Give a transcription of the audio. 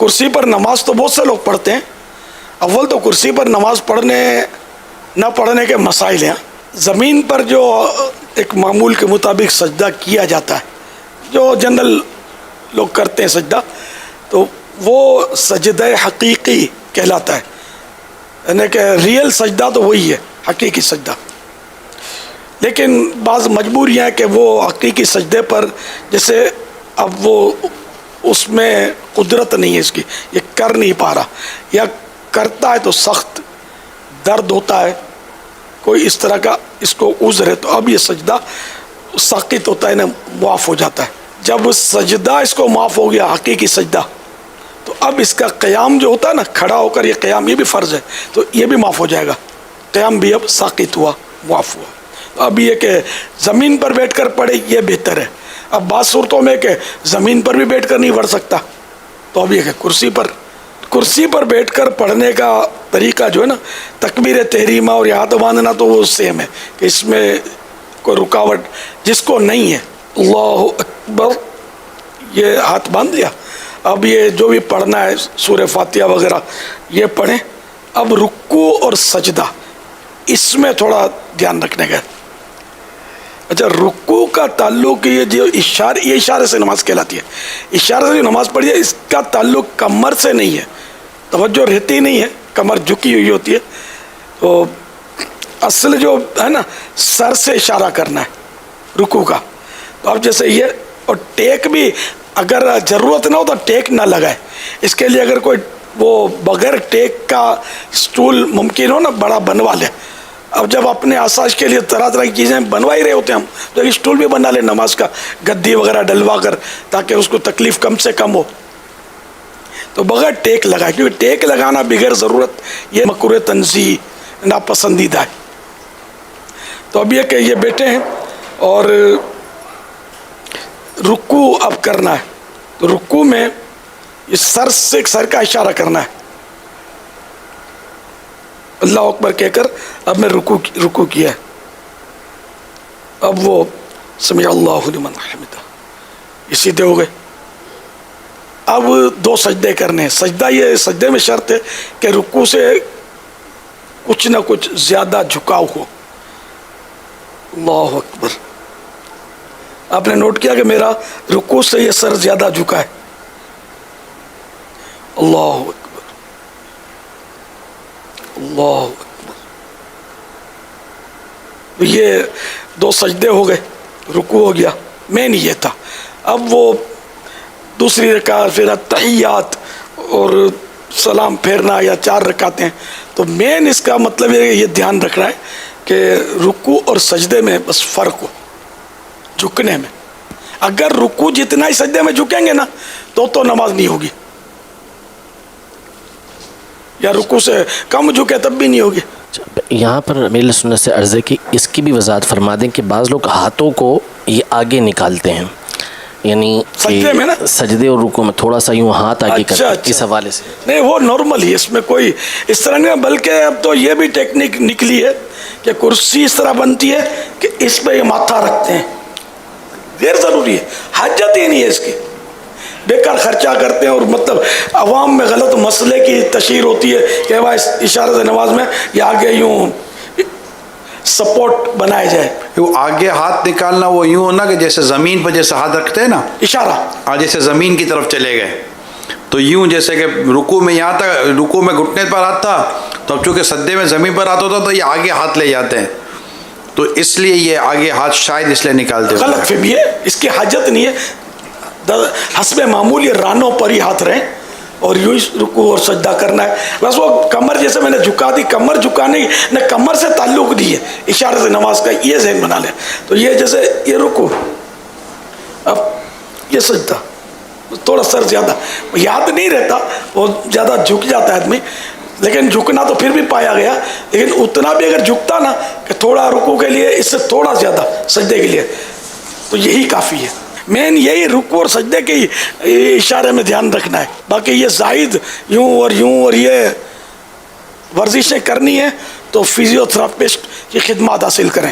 کرسی پر نماز تو بہت سے لوگ پڑھتے ہیں. اول تو کرسی پر نماز پڑھنے نہ پڑھنے کے مسائل ہیں. زمین پر جو ایک معمول کے مطابق سجدہ کیا جاتا ہے، جو جنرل لوگ کرتے ہیں سجدہ، تو وہ سجدہ حقیقی کہلاتا ہے. یعنی کہ ریئل سجدہ تو وہی ہے، حقیقی سجدہ. لیکن بعض مجبوریاں ہیں کہ وہ حقیقی سجدے پر، جیسے اب وہ اس میں قدرت نہیں ہے اس کی، یہ کر نہیں پا رہا، یا کرتا ہے تو سخت درد ہوتا ہے، کوئی اس طرح کا اس کو عذر ہے، تو اب یہ سجدہ ساقط ہوتا ہے نا، معاف ہو جاتا ہے. جب سجدہ اس کو معاف ہو گیا، حقیقی سجدہ، تو اب اس کا قیام جو ہوتا ہے نا، کھڑا ہو کر یہ قیام، یہ بھی فرض ہے، تو یہ بھی معاف ہو جائے گا. قیام بھی اب ساقط ہوا، معاف ہوا. اب یہ کہ زمین پر بیٹھ کر پڑھے یہ بہتر ہے. اب بعض صورتوں میں کہ زمین پر بھی بیٹھ کر نہیں پڑھ سکتا، تو اب یہ کہ کرسی پر بیٹھ کر پڑھنے کا طریقہ جو ہے نا، تکبیر تحریمہ اور ہاتھ باندھنا تو وہ سیم ہے، کہ اس میں کوئی رکاوٹ جس کو نہیں ہے، اللہ اکبر یہ ہاتھ باندھ لیا. اب یہ جو بھی پڑھنا ہے سورہ فاتحہ وغیرہ یہ پڑھیں. اب رکوع اور سجدہ اس میں تھوڑا دھیان رکھنے کا. اچھا، رکوع کا تعلق یہ جو اشارے سے نماز کہلاتی ہے. اشارے سے جو نماز پڑھی ہے اس کا تعلق کمر سے نہیں ہے، توجہ رہتی نہیں ہے، کمر جھکی ہوئی ہوتی ہے. تو اصل جو ہے نا، سر سے اشارہ کرنا ہے رکوع کا. تو اب جیسے یہ، اور ٹیک بھی اگر ضرورت نہ ہو تو ٹیک نہ لگائے. اس کے لیے اگر کوئی وہ بغیر ٹیک کا سٹول ممکن ہو نا، بڑا بنوا لے. اب جب اپنے آسائش کے لیے طرح طرح کی چیزیں بنوا ہی رہے ہوتے ہیں ہم، تو ایک سٹول بھی بنا لے نماز کا، گدی وغیرہ ڈلوا کر، تاکہ اس کو تکلیف کم سے کم ہو. تو بغیر ٹیک لگائے، کیونکہ ٹیک لگانا بغیر ضرورت یہ مکروہ تنزیہ، ناپسندیدہ ہے. تو اب یہ کہ یہ بیٹھے ہیں اور رکوع اب کرنا ہے. تو رکوع میں یہ سر کا اشارہ کرنا ہے، اللہ اکبر کہہ کر اب میں رکوع کیا ہے. اب وہ سمع اللہ لمن حمدہ، یہ سیدھے ہو گئے. اب دو سجدے کرنے ہیں. سجدے میں شرط ہے کہ رکوع سے کچھ نہ کچھ زیادہ جھکاؤ ہو. اللہ اکبر. آپ نے نوٹ کیا کہ میرا رکوع سے یہ سر زیادہ جھکا ہے. اللہ اکبر، اللہ اکبر. یہ دو سجدے ہو گئے، رکوع ہو گیا. مین یہ تھا. اب وہ دوسری رکعت، پھر تحیات اور سلام پھیرنا، یا 4 رکعتیں. تو مین اس کا مطلب یہ دھیان رکھنا ہے کہ رکوع اور سجدے میں بس فرق ہو جھکنے میں. اگر رکوع جتنا ہی سجدے میں جھکیں گے نا تو نماز نہیں ہوگی، یا رکوع سے کم جھکے تب بھی نہیں ہوگی. یہاں پر میرے سنت سے عرض ہے کہ اس کی بھی وضاحت فرما دیں کہ بعض لوگ ہاتھوں کو یہ آگے نکالتے ہیں، یعنی سجدے میں نا، سجدے اور رکوع میں تھوڑا سا یوں ہاتھ آگے کرتے ہیں. اس حوالے سے نہیں، وہ نارمل ہی، اس میں کوئی اس طرح نہیں. بلکہ اب تو یہ بھی ٹیکنیک نکلی ہے کہ کرسی اس طرح بنتی ہے کہ اس پہ یہ ماتھا رکھتے ہیں. غیر ضروری ہے، حاجت ہی نہیں ہے اس کی، بیکار خرچہ کرتے ہیں. اور مطلب عوام میں غلط مسئلے کی تشہیر ہوتی ہے کہ بھائی اشارہ سے نماز میں یہ آگے یوں سپورٹ بنایا جائے. آگے ہاتھ نکالنا وہ یوں ہونا کہ جیسے زمین پہ جیسے ہاتھ رکھتے ہیں نا، اشارہ جیسے زمین کی طرف چلے گئے، تو یوں جیسے کہ رکوع میں یہاں تک، رکوع میں گھٹنے پر ہاتھ تھا، تو اب چونکہ سجدے میں زمین پر ہاتھ ہوتا تو یہ آگے ہاتھ لے جاتے ہیں، تو اس لیے یہ آگے ہاتھ شاید اس لیے نکالتے ہیں. غلط فہمی ہے، اس کی حاجت نہیں ہے. حسب معمول یہ رانوں پر ہی ہاتھ رہیں اور یوں رکوع اور سجدہ کرنا ہے. بس وہ کمر جیسے میں نے جھکا دی، کمر جھکانے نہ کمر سے تعلق نہیں ہے اشارے سے نماز کا، یہ ذہن بنا لیں. تو یہ جیسے یہ رکوع، اب یہ سجدہ، تھوڑا سر زیادہ یاد نہیں رہتا، وہ زیادہ جھک جاتا ہے آدمی. لیکن جھکنا تو پھر بھی پایا گیا، لیکن اتنا بھی اگر جھکتا نا کہ تھوڑا رکوع کے لیے اس سے تھوڑا زیادہ سجدے کے لیے، تو یہی کافی ہے. مین یہی رکوع اور سجدے کے اشارے میں دھیان رکھنا ہے. باقی یہ زائد یوں اور یہ ورزشیں کرنی ہے تو فزیو تھراپسٹ کی خدمات حاصل کریں.